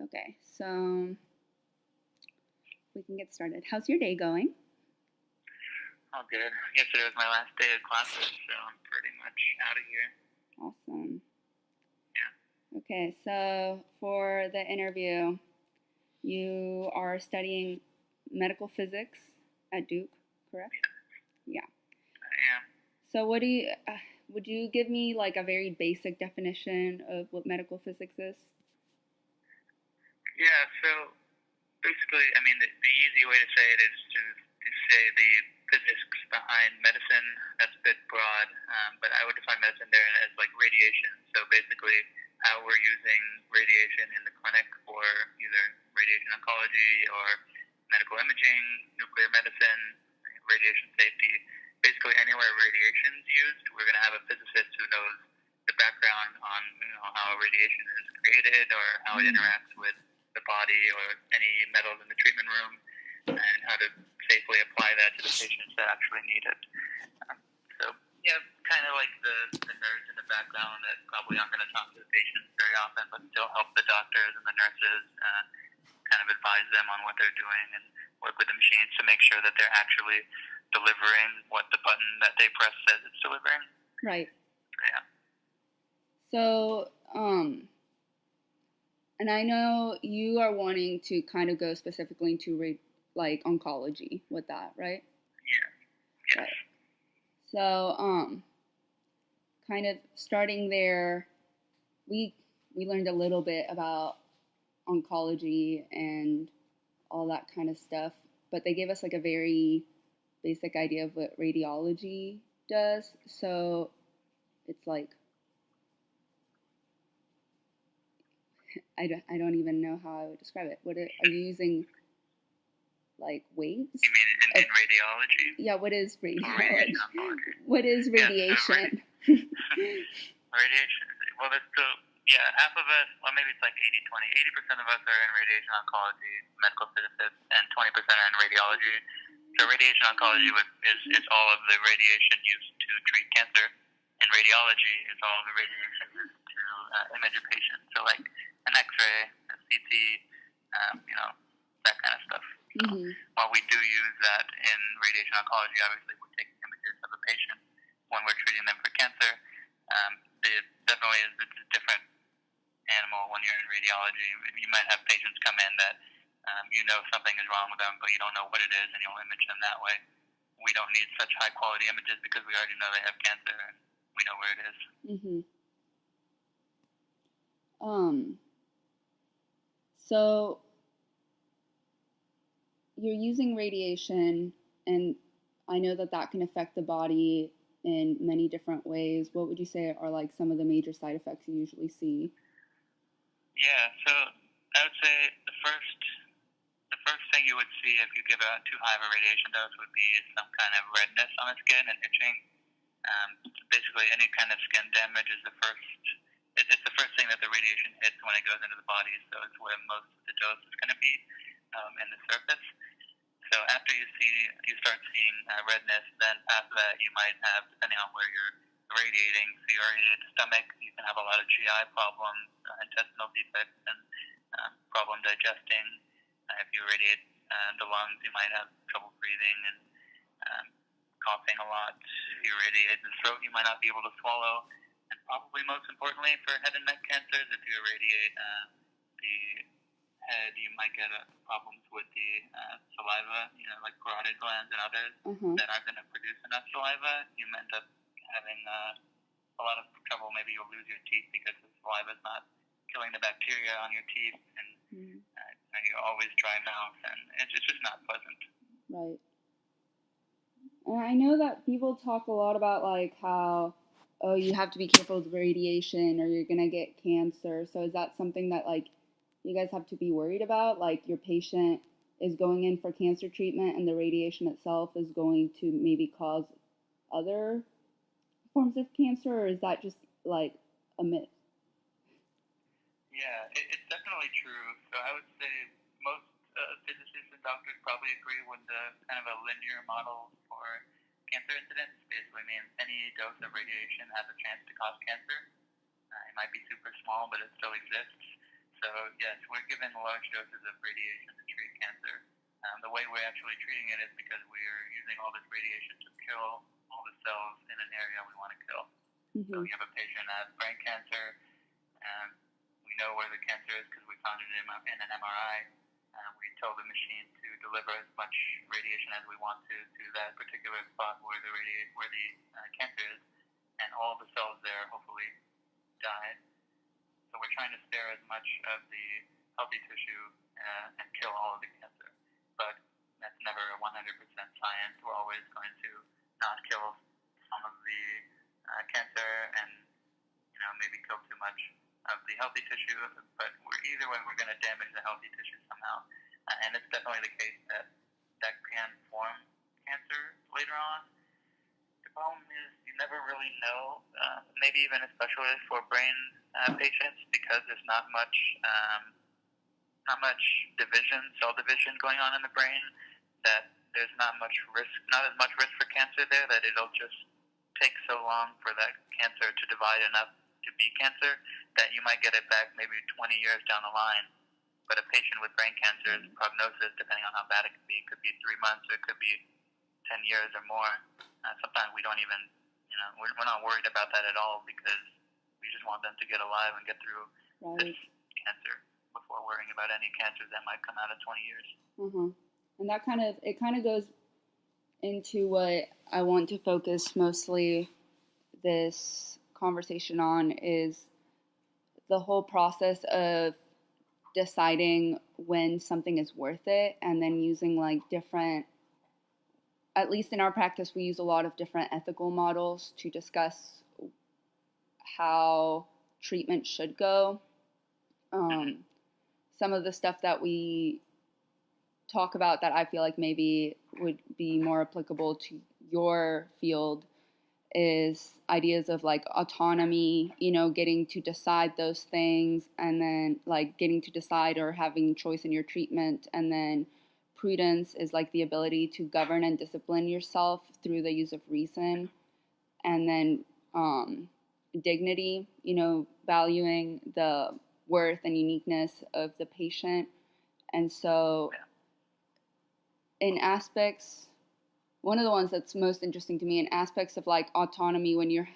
Okay, so we can get started. How's your day going? All good. Yesterday was my last day of classes, so I'm pretty much out of here. Awesome. Yeah. Okay, so for the interview, you are studying medical physics at Duke, correct? Yeah. I am. So would you give me like a very basic definition of what medical physics is? Yeah, so basically, I mean, the easy way to say it is to say the physics behind medicine. That's a bit broad, but I would define medicine there as like radiation. So basically, how we're using radiation in the clinic for either radiation oncology or medical imaging, nuclear medicine, radiation safety. Basically, anywhere radiation is used, we're going to have a physicist who knows the background on how radiation is created or how it interacts with the body or any metals in the treatment room, and how to safely apply that to the patients that actually need it. So, yeah, kind of like the nerds in the background that probably aren't going to talk to the patients very often, but still help the doctors and the nurses kind of advise them on what they're doing and work with the machines to make sure that they're actually delivering what the button that they press says it's delivering. Right. Yeah. So, and I know you are wanting to kind of go specifically into like oncology with that, right? Yeah. Yes. Right. So, kind of starting there, we learned a little bit about oncology and all that kind of stuff, but they gave us like a very basic idea of what radiology does. So it's like I don't even know how I would describe it. Are you using like waves? You mean in radiology? Yeah, what is radiology? Radiation. What is radiation? Yeah, so radiation. Well, half of us, well, maybe it's like 80-20. 80% of us are in radiation oncology, medical physicists, and 20% are in radiology. So radiation oncology is all of the radiation used to treat cancer, and radiology is all of the radiation used to image a patient. So like an X-ray, a CT, that kind of stuff. Mm-hmm. While we do use that in radiation oncology, obviously we're taking images of a patient when we're treating them for cancer. It definitely is a different animal when you're in radiology. You might have patients come in that something is wrong with them, but you don't know what it is, and you'll image them that way. We don't need such high-quality images because we already know they have cancer, and we know where it is. Mm-hmm. So you're using radiation, and I know that can affect the body in many different ways. What would you say are like some of the major side effects you usually see? Yeah, so I would say the first thing you would see if you give out too high of a radiation dose would be some kind of redness on the skin and itching. Basically, any kind of skin damage is the first thing that the radiation hits when it goes into the body, so it's where most of the dose is going to be in the surface. So after you start seeing redness, then after that you might have, depending on where you're irradiating, so you irradiate the stomach, you can have a lot of GI problems, intestinal defects, and problem digesting. If you irradiate the lungs, you might have trouble breathing and coughing a lot. If you irradiate the throat, you might not be able to swallow. And probably most importantly for head and neck cancers, if you irradiate the head, you might get problems with the saliva, like parotid glands and others that aren't going to produce enough saliva. You end up having a lot of trouble. Maybe you'll lose your teeth because the saliva is not killing the bacteria on your teeth, and you always dry mouth, and it's just not pleasant. Right. And I know that people talk a lot about like how, you have to be careful with radiation or you're gonna get cancer. So is that something that like you guys have to be worried about? Like your patient is going in for cancer treatment and the radiation itself is going to maybe cause other forms of cancer, or is that just like a myth? Yeah, it's definitely true. So I would say most physicists and doctors probably agree with the kind of a linear model for cancer incidence. Basically means any dose of radiation has a chance to cause cancer. It might be super small, but it still exists. So So yes, we're given large doses of radiation to treat cancer. The way we're actually treating it is because we are using all this radiation to kill all the cells in an area we want to kill. So you have a patient that has brain cancer, and we know where the cancer is because we found it in an MRI. We tell the machine to deliver as much radiation as we want to that particular spot where the cancer is, and all the cells there hopefully die. So we're trying to spare as much of the healthy tissue and kill all of the cancer. But that's never a 100% science. We're always going to not kill some of the cancer and maybe kill too much of the healthy tissue. But either way, we're going to damage the healthy tissue somehow. And it's definitely the case that can form cancer later on. The problem is you never really know, maybe even especially for brain patients, because there's not much cell division going on in the brain, that there's not as much risk for cancer there, that it'll just take so long for that cancer to divide enough to be cancer that you might get it back maybe 20 years down the line. But a patient with brain cancer's prognosis, depending on how bad it could be 3 months, or it could be 10 years or more. Sometimes we don't even, we're not worried about that at all, because we just want them to get alive and get through this cancer before worrying about any cancers that might come out in 20 years. And that kind of goes into what I want to focus mostly this conversation on, is the whole process of deciding when something is worth it, and then using different, at least in our practice, we use a lot of different ethical models to discuss how treatment should go. Some of the stuff that we talk about that I feel like maybe would be more applicable to your field is ideas of autonomy, getting to decide those things, and then getting to decide or having choice in your treatment. And then prudence is the ability to govern and discipline yourself through the use of reason. And then dignity, valuing the worth and uniqueness of the patient. And so in aspects, one of the ones that's most interesting to me in aspects of autonomy, when you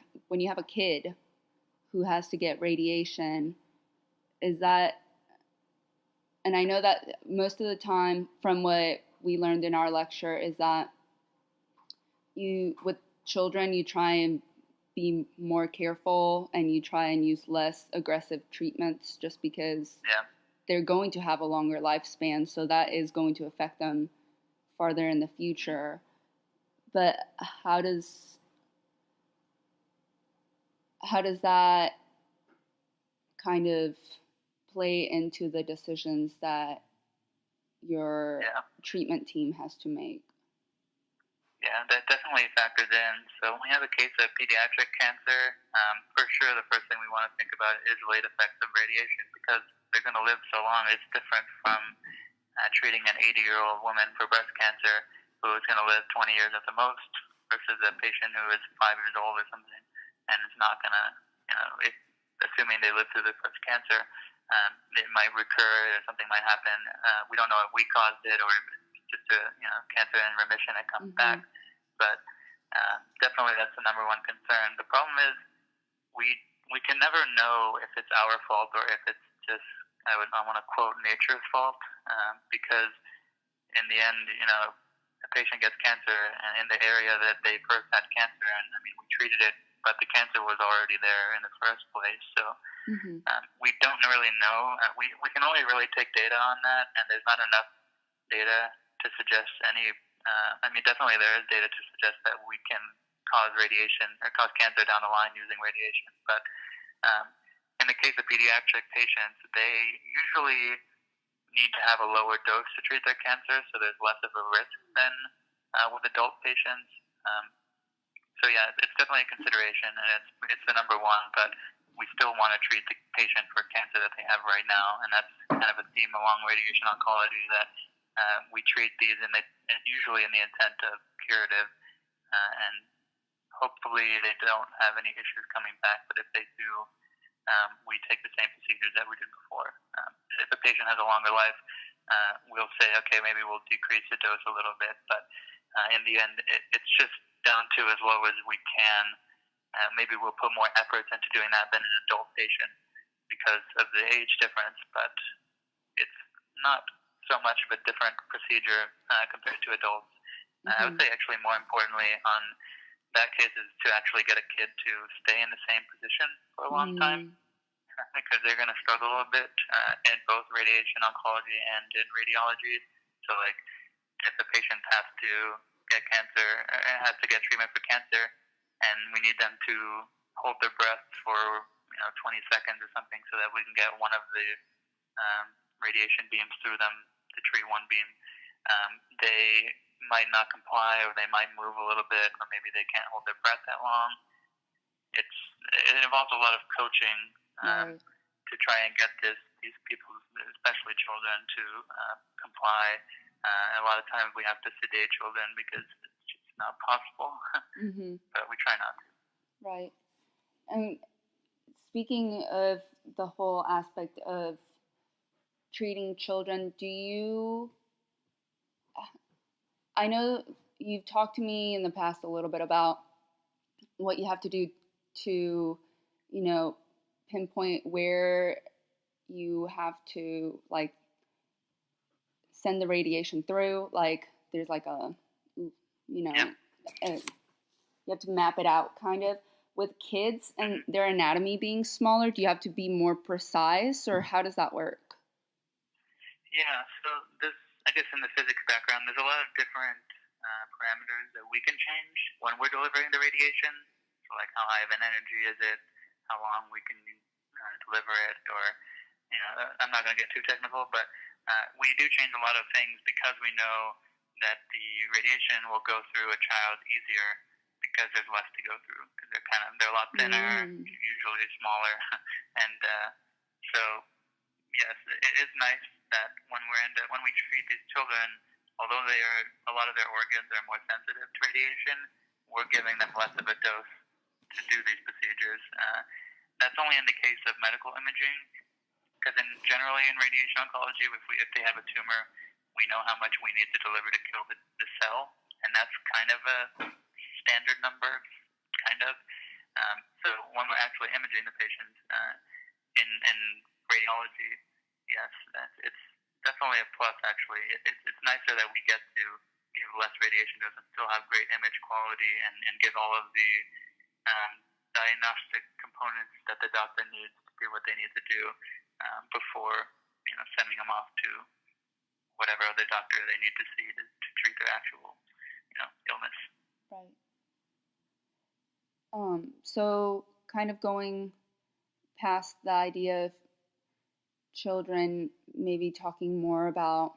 have a kid who has to get radiation, is that, and I know that most of the time from what we learned in our lecture, is that with children, you try and be more careful, and you try and use less aggressive treatments, just because they're going to have a longer lifespan, so that is going to affect them farther in the future. But how does that kind of play into the decisions that your treatment team has to make? Yeah, that definitely factors in. So when we have a case of pediatric cancer, for sure the first thing we want to think about is late effects of radiation, because they're going to live so long. It's different from treating an 80-year-old woman for breast cancer who is going to live 20 years at the most, versus a patient who is 5 years old or something, and is not going to, assuming they live through the first cancer, it might recur, or something might happen. We don't know if we caused it, or if it's just a cancer in remission that comes back. But definitely that's the number one concern. The problem is we can never know if it's our fault or if it's just, I want to quote, nature's fault, because in the end, a patient gets cancer in the area that they first had cancer, and we treated it, but the cancer was already there in the first place. So we don't really know. We can only really take data on that, and there's not enough data to suggest any. Definitely there is data to suggest that we can cause radiation or cause cancer down the line using radiation. But in the case of pediatric patients, they usually need to have a lower dose to treat their cancer, so there's less of a risk than with adult patients. So yeah, it's definitely a consideration, and it's the number one. But we still want to treat the patient for cancer that they have right now, and that's kind of a theme along radiation oncology, that we treat these usually in the intent of curative, and hopefully they don't have any issues coming back. But if they do, we take the same procedures that we did before. If a patient has a longer life, we'll say, okay, maybe we'll decrease the dose a little bit, but in the end, it's just down to as low as we can. Maybe we'll put more efforts into doing that than an adult patient because of the age difference, but it's not so much of a different procedure compared to adults. I would say actually more importantly on that case is to actually get a kid to stay in the same position for a long time because they're going to struggle a little bit in both radiation oncology and in radiology. So like if the patient has to get cancer, has to get treatment for cancer, and we need them to hold their breath for 20 seconds or something so that we can get one of the radiation beams through them to treat one beam, they might not comply, or they might move a little bit, or maybe they can't hold their breath that long. It involves a lot of coaching to try and get these people, especially children, to comply. A lot of times we have to sedate children because it's just not possible, but we try not to. Right. And speaking of the whole aspect of treating children, I know you've talked to me in the past a little bit about what you have to do to, pinpoint where you have to, like, send the radiation through. Like, there's like you have to map it out kind of. With kids and their anatomy being smaller, do you have to be more precise, or how does that work? Yeah, so I guess in the physics background, there's a lot of different parameters that we can change when we're delivering the radiation. So like how high of an energy is it, how long we can deliver it, or, I'm not going to get too technical, but we do change a lot of things because we know that the radiation will go through a child easier because there's less to go through, because they're a lot thinner, usually smaller, and so yes, it is nice that when we treat these children, although a lot of their organs are more sensitive to radiation, we're giving them less of a dose to do these procedures. That's only in the case of medical imaging, because generally in radiation oncology, if they have a tumor, we know how much we need to deliver to kill the cell, and that's kind of a standard number, kind of. So when we're actually imaging the patients in radiology, yes, it's definitely a plus, actually. It's nicer that we get to give less radiation dose and still have great image quality and give all of the diagnostic components that the doctor needs to do what they need to do before sending them off to whatever other doctor they need to see to treat their actual illness. Right. So kind of going past the idea of children, maybe talking more about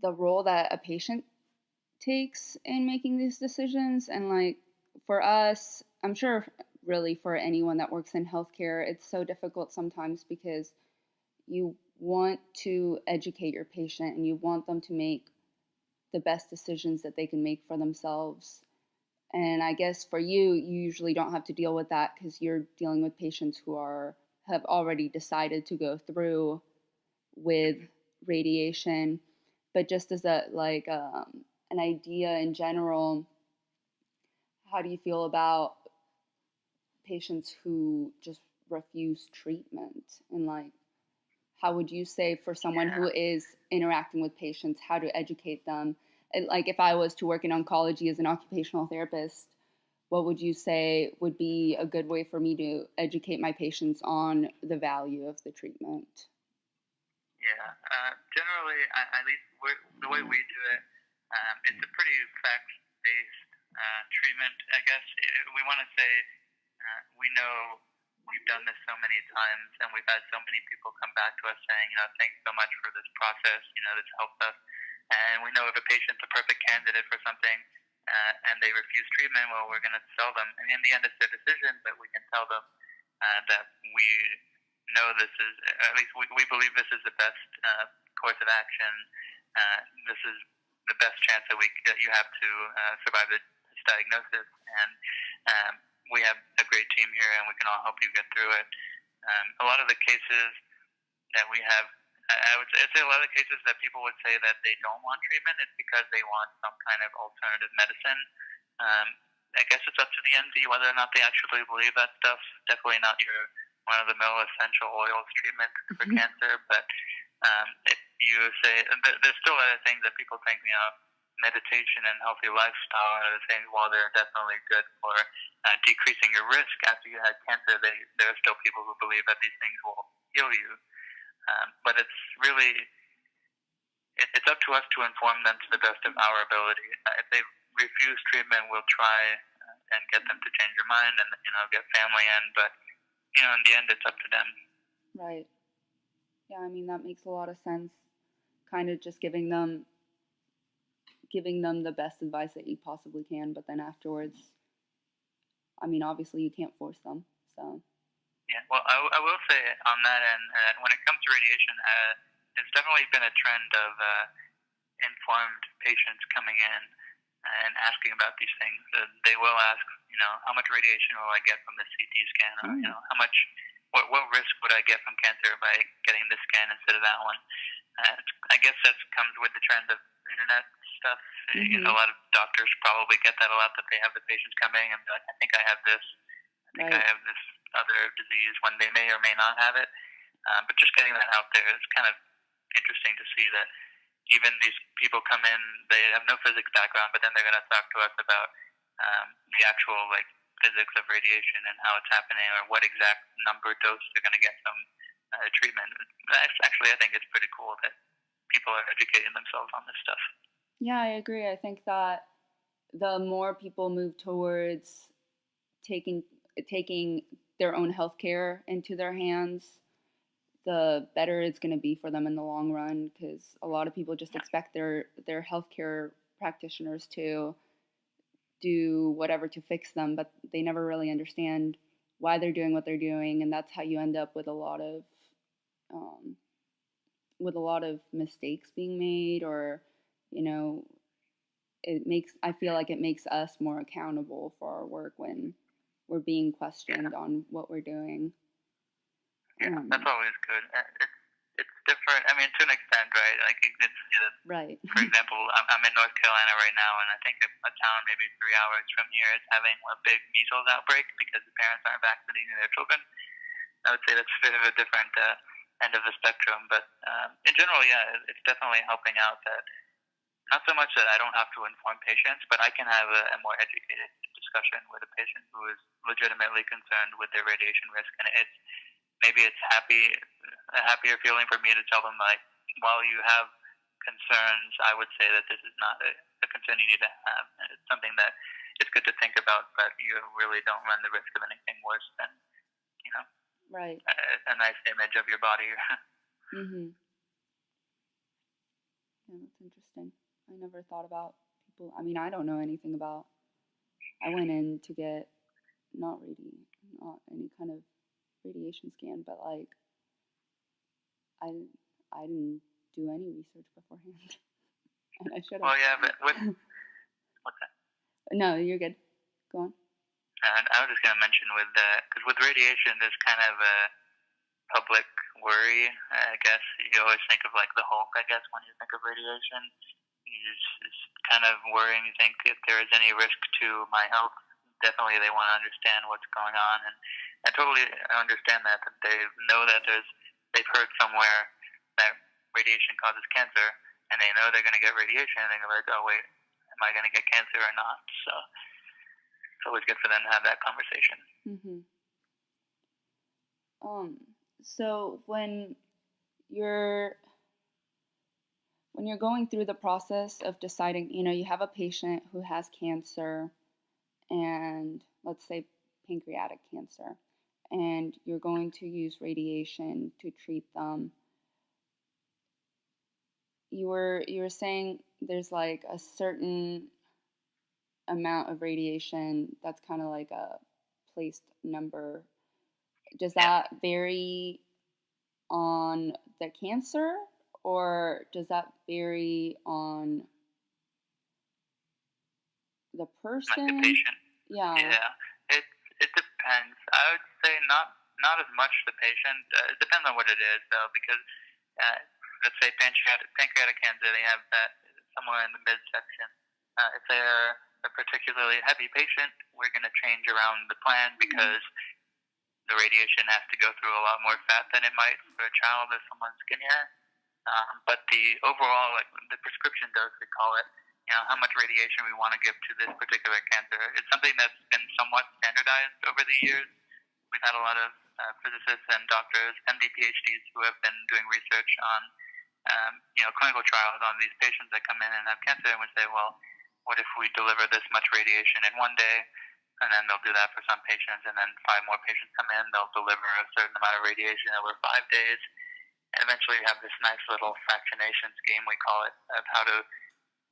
the role that a patient takes in making these decisions. And like for us, I'm sure really for anyone that works in healthcare, it's so difficult sometimes because you want to educate your patient and you want them to make the best decisions that they can make for themselves. And I guess for you usually don't have to deal with that because you're dealing with patients who have already decided to go through with radiation. But just as an idea in general, how do you feel about patients who just refuse treatment? And like, how would you say for someone who is interacting with patients, how to educate them? And like, if I was to work in oncology as an occupational therapist, what would you say would be a good way for me to educate my patients on the value of the treatment? Yeah, generally, at least the way we do it, it's a pretty fact-based treatment, I guess. We want to say we know we've done this so many times, and we've had so many people come back to us saying, thanks so much for this process, this helped us. And we know if a patient's a perfect candidate for something and they refuse treatment, well, we're going to tell them. And in the end, it's their decision, but we can tell them that we know this is, at least we believe this is the best course of action. This is the best chance that you have to survive this diagnosis. And we have a great team here, and we can all help you get through it. A lot of the cases that we have, I would say a lot of the cases that people would say that they don't want treatment is because they want some kind of alternative medicine. I guess it's up to the MD whether or not they actually believe that stuff. Definitely not your one-of-the-mill essential oils treatment for cancer, but if you say, there's still other things that people think, meditation and healthy lifestyle are the things, while they're definitely good for decreasing your risk after you had cancer, there are still people who believe that these things will heal you. But it's really, it's up to us to inform them to the best of our ability. If they refuse treatment, we'll try and get them to change their mind and, get family in. But, in the end, it's up to them. Right. Yeah, I mean, that makes a lot of sense. Kind of just giving them the best advice that you possibly can, but then afterwards, I mean, obviously you can't force them, so. Yeah, well, I will say on that end, when it comes to radiation, there's definitely been a trend of informed patients coming in and asking about these things. They will ask, how much radiation will I get from the CT scan, or how much, what risk would I get from cancer by getting this scan instead of that one? I guess that comes with the trend of internet stuff. A lot of doctors probably get that a lot, that they have the patients coming and be like, I think I have this, I have this other disease, when they may or may not have it. But just getting that out there is kind of interesting to see that even these people come in, they have no physics background, but then they're going to talk to us about the actual physics of radiation and how it's happening, or what exact number dose they're going to get from treatment. Actually, I think it's pretty cool that people are educating themselves on this stuff. Yeah, I agree. I think that the more people move towards taking their own healthcare into their hands, the better it's going to be for them in the long run, because a lot of people just expect their healthcare practitioners to do whatever to fix them, but they never really understand why they're doing what they're doing, and that's how you end up with a lot of mistakes being made, or I feel like it makes us more accountable for our work when we're being questioned on what we're doing. Yeah, that's always good. It's different. I mean, to an extent, right? Like, you can see that. Right. For example, I'm in North Carolina right now, and I think a town maybe 3 hours from here is having a big measles outbreak because the parents aren't vaccinating their children. I would say that's a bit of a different end of the spectrum, but in general, yeah, it's definitely helping out. That not so much that I don't have to inform patients, but I can have a more educated discussion with a patient who is legitimately concerned with their radiation risk, and maybe it's a happier feeling for me to tell them, like, while you have concerns, I would say that this is not a concern you need to have. And it's something that it's good to think about, but you really don't run the risk of anything worse than, right, a nice image of your body. Mhm. Yeah, that's interesting. I never thought about people. I mean, I don't know anything about. I went in to get not any kind of radiation scan, but I didn't do any research beforehand, and I should have. Well, yeah, but what's that? No, you're good. Go on. I was just going to mention because with radiation, there's kind of a public worry. I guess you always think of the Hulk. I guess when you think of radiation, it's kind of worrying. You think if there is any risk to my health, definitely they want to understand what's going on, and I totally understand that they know that they've heard somewhere that radiation causes cancer, and they know they're going to get radiation, and they're like, oh wait, am I going to get cancer or not? So it's always good for them to have that conversation. Mhm. So when you're going through the process of deciding, you have a patient who has cancer, and let's say pancreatic cancer, and you're going to use radiation to treat them. You were saying there's a certain amount of radiation that's kind of like a placed number. Does that vary on the cancer, or does that vary on the person? Like the patient. Yeah. Yeah. It depends. I would say not as much the patient. It depends on what it is, though, because let's say pancreatic cancer, they have that somewhere in the midsection. If they're a particularly heavy patient, we're going to change around the plan because the radiation has to go through a lot more fat than it might for a child or someone skinnier. But the overall, like the prescription dose, we call it, how much radiation we want to give to this particular cancer, it's something that's been somewhat standardized over the years. We've had a lot of physicists and doctors, MD, PhDs, who have been doing research on, clinical trials on these patients that come in and have cancer, and we say, well, what if we deliver this much radiation in one day? And then they'll do that for some patients, and then 5 more patients come in, they'll deliver a certain amount of radiation over 5 days. And eventually you have this nice little fractionation scheme, we call it, of how to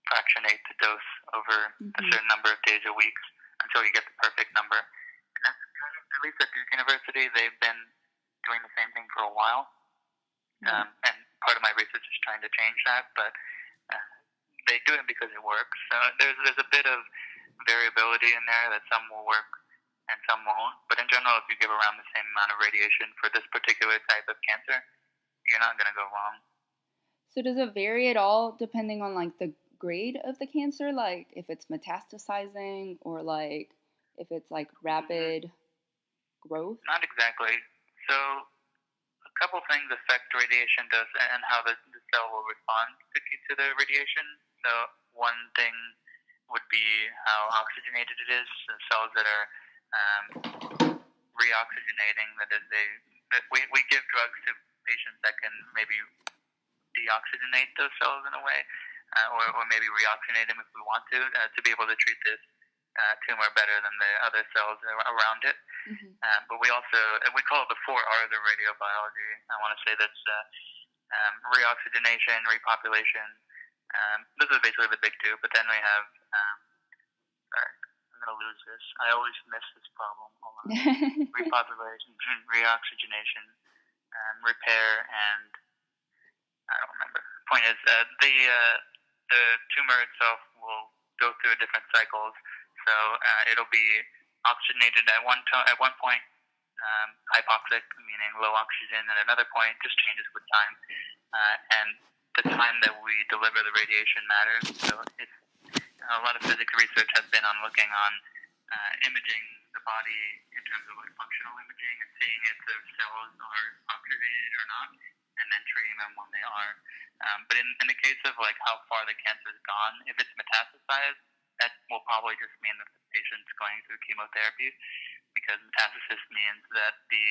fractionate the dose over a certain number of days or weeks until you get the perfect number. And that's kind of, at least at Duke University, they've been doing the same thing for a while. And part of my research is trying to change that, but they do it because it works. So there's a bit of variability in there that some will work and some won't. But in general, if you give around the same amount of radiation for this particular type of cancer, you're not going to go wrong. So does it vary at all depending on like the grade of the cancer? Like if it's metastasizing or like if it's like rapid growth? Not exactly. So a couple things affect radiation dose and how the cell will respond to the radiation. So one thing would be how oxygenated it is. So cells that are reoxygenating, that is, we give drugs to patients that can maybe deoxygenate those cells in a way, or maybe reoxygenate them if we want to be able to treat this tumor better than the other cells around it. But we call it the 4 R's of radiobiology. I want to say that's reoxygenation, repopulation. Those are basically the big 2, but then we have, sorry, I'm going to lose this. I always miss this problem. Hold on. Repopulation, reoxygenation, repair, and I don't remember. Point is, the tumor itself will go through different cycles. So it'll be oxygenated at one point, hypoxic, meaning low oxygen, at another point, just changes with time. And the time that we deliver the radiation matters. So a lot of physics research has been on looking on imaging the body in terms of like functional imaging and seeing if the cells are oxygenated or not, and then treating them when they are. But in the case of like how far the cancer is gone, if it's metastasized, that will probably just mean that the patient's going through chemotherapy, because metastasis means that the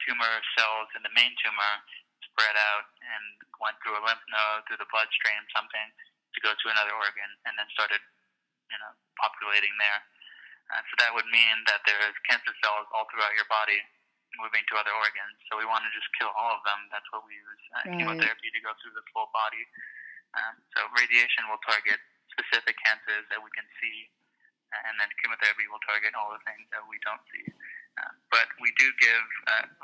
tumor cells in the main tumor spread out and went through a lymph node, through the bloodstream, something, to go to another organ, and then started, populating there. So that would mean that there's cancer cells all throughout your body moving to other organs. So we want to just kill all of them. That's what we use chemotherapy to go through the full body. So radiation will target specific cancers that we can see, and then chemotherapy will target all the things that we don't see. But we do give,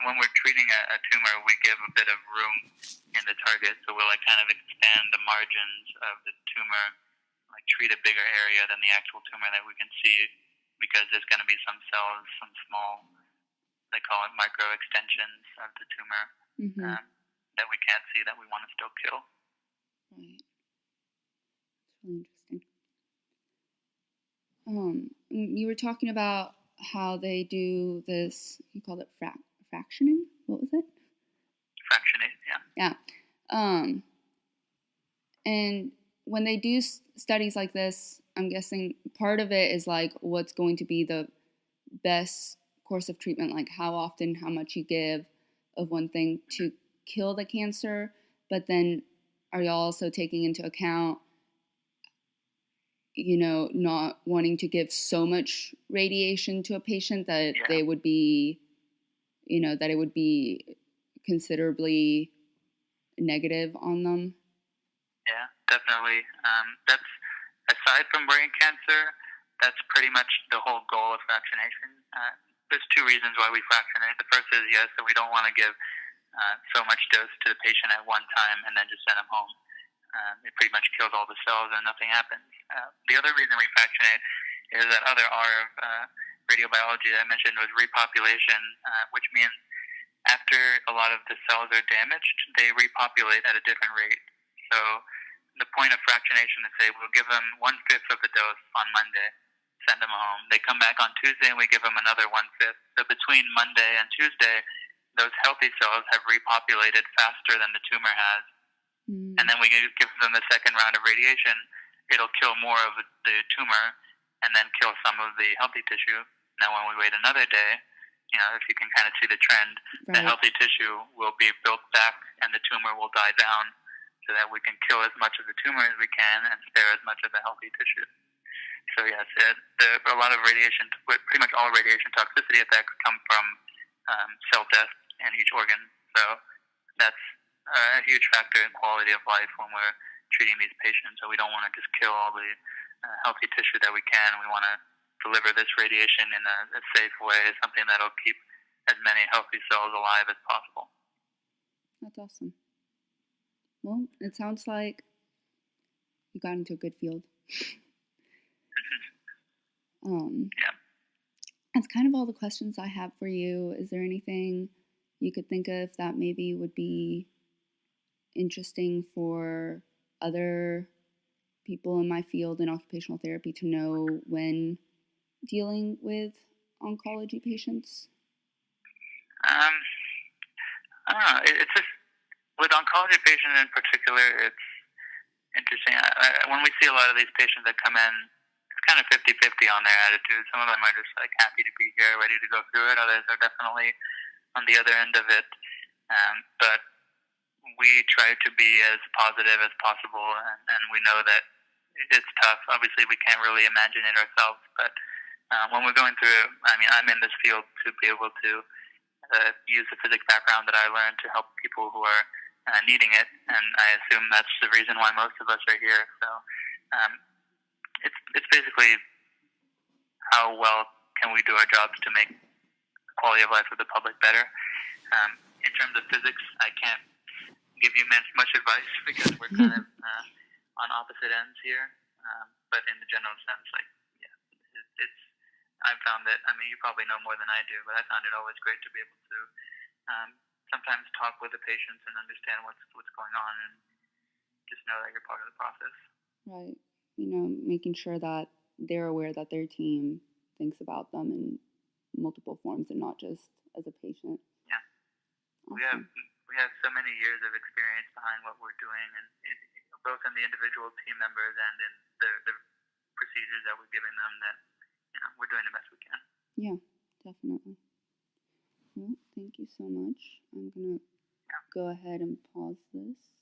when we're treating a tumor, we give a bit of room in the target. So we'll kind of expand the margins of the tumor, treat a bigger area than the actual tumor that we can see, because there's going to be some cells, some small, they call it micro extensions of the tumor, that we can't see that we want to still kill. Right. That's really interesting. You were talking about how they do this, you called it fractioning? What was it? Fractionate, yeah. Yeah. And when they do studies like this, I'm guessing part of it is like what's going to be the best course of treatment, like how often, how much you give of one thing to kill the cancer, but then are you also taking into account, not wanting to give so much radiation to a patient that they would be, that it would be considerably negative on them? Yeah, definitely. That's, aside from brain cancer, that's pretty much the whole goal of fractionation. There's 2 reasons why we fractionate. The first is, yes, that we don't want to give so much dose to the patient at one time and then just send them home. It pretty much kills all the cells and nothing happens. The other reason we fractionate is that other R of radiobiology that I mentioned was repopulation, which means after a lot of the cells are damaged, they repopulate at a different rate. So the point of fractionation is say we'll give them 1/5 of the dose on Monday, send them home. They come back on Tuesday and we give them another 1/5. So between Monday and Tuesday, those healthy cells have repopulated faster than the tumor has. And then we give them the second round of radiation. It'll kill more of the tumor and then kill some of the healthy tissue. Now when we wait another day, if you can kind of see the trend, the healthy tissue will be built back and the tumor will die down so that we can kill as much of the tumor as we can and spare as much of the healthy tissue. So yes, a lot of radiation, pretty much all radiation toxicity effects come from cell death in each organ. So that's a huge factor in quality of life when we're treating these patients. So we don't want to just kill all the healthy tissue that we can. We want to deliver this radiation in a safe way, something that'll keep as many healthy cells alive as possible. That's awesome. Well, it sounds like you got into a good field. Yeah. That's kind of all the questions I have for you. Is there anything you could think of that maybe would be interesting for other people in my field in occupational therapy to know when dealing with oncology patients? I don't know. It's just, with oncology patients in particular, it's interesting. When we see a lot of these patients that come in, it's kind of 50-50 on their attitude. Some of them are just like happy to be here, ready to go through it. Others are definitely on the other end of it. But we try to be as positive as possible, and we know that it's tough. Obviously, we can't really imagine it ourselves, but when we're going through, I'm in this field to be able to use the physics background that I learned to help people who are needing it, and I assume that's the reason why most of us are here. So it's basically how well can we do our jobs to make the quality of life of the public better. In terms of physics, I can't give you much advice because we're kind of on opposite ends here. But in the general sense, I've found that, you probably know more than I do, but I found it always great to be able to sometimes talk with the patients and understand what's going on and just know that you're part of the process. Right. Making sure that they're aware that their team thinks about them in multiple forms and not just as a patient. Yeah. Awesome. We have so many years of experience behind what we're doing, and both in the individual team members and in the procedures that we're giving them, that we're doing the best we can. Yeah, definitely. Well, thank you so much. I'm going to go ahead and pause this.